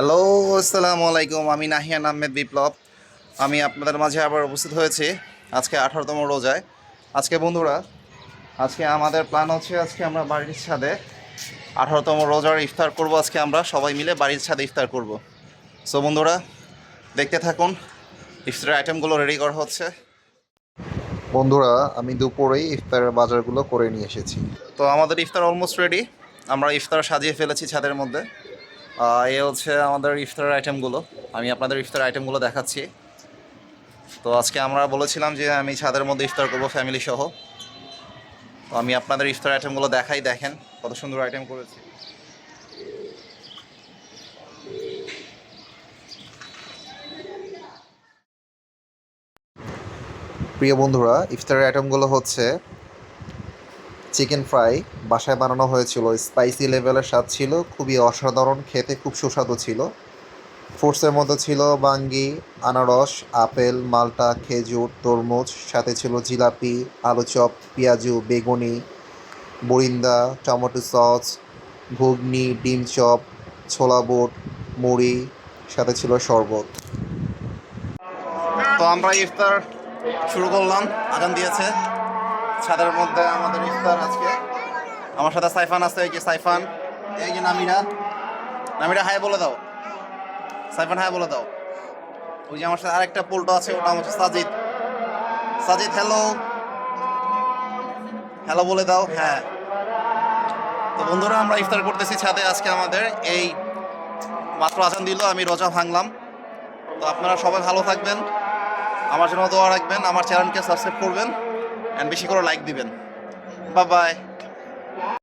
Hello, আসসালামু আলাইকুম। আমি নাহিয়ান আহমেদ বিপ্লব। আমি আপনাদের মাঝে আবার উপস্থিত হয়েছি আজকে 18তম রোজায়। আজকে বন্ধুরা, আজকে আমাদের প্ল্যান হচ্ছে আজকে আমরা বাড়ির ছাদে 18তম রোজার ইফতার করব। আজকে আমরা সবাই মিলে বাড়ির ছাদে ইফতার করব। সো বন্ধুরা, দেখতে থাকুন, ইফতারের আইটেমগুলো রেডি করা হচ্ছে। বন্ধুরা, আমি দুপুরেই ইফতারের বাজারগুলো করে নিয়ে এসেছি। তো আমাদের ইফতার অলমোস্ট রেডি। আমরা ইফতার সাজিয়ে ফেলেছি ছাদের মধ্যে। এই হচ্ছে আমাদের ইফতারের আইটেমগুলো। আমি আপনাদের ইফতার আইটেমগুলো দেখাচ্ছি। তো আজকে আমরা বলেছিলাম যে আমি ছাদের মধ্যে ইফতার করব ফ্যামিলি সহ। তো আমি আপনাদের ইফতার আইটেমগুলো দেখাই, দেখেন কত সুন্দর আইটেম করেছি। প্রিয় বন্ধুরা, ইফতারের আইটেমগুলো হচ্ছে চিকেন ফ্রাই। বাসায় বানানো হয়েছিল, স্পাইসি লেভেলের স্বাদ ছিল, খুবই অসাধারণ, খেতে খুব সুস্বাদু ছিল। ফ্রুটসের মধ্যে ছিল বাঙ্গি, আনারস, আপেল, মাল্টা, খেজুর, তরমুজ, সাথে ছিল জিলাপি, আলু চপ, পেঁয়াজু, বেগুনি, বরিন্দা, টমেটো সস, ঘুগনি, ডিম চপ, ছোলা বুট, মুড়ি, সাথে ছিল শরবত। তো আমরা ইফতার শুরু করলাম, আজান দিয়েছে। ছাদের মধ্যে আমাদের ইফতার আজকে। আমার সাথে সাইফান আছে, এই যে সাইফান, এই যে নামিরা। নামিরা হাই বলে দাও। সাইফান হাই বলে দাও। ওই যে আমার সাথে আরেকটা পোল্টো আছে, ওটা হচ্ছে সাজিদ। সাজিদ হ্যালো, হ্যালো বলে দাও। হ্যাঁ। তো বন্ধুরা, আমরা ইফতার করতেছি ছাদে আজকে আমাদের। এই মাত্র আজান দিল, আমি রোজা ভাঙলাম। তো আপনারা সবাই ভালো থাকবেন, আমার জন্য দোয়া রাখবেন, আমার চ্যানেলকে সাবস্ক্রাইব করবেন, অ্যান্ড বেশি করে লাইক দিবেন। Bye bye.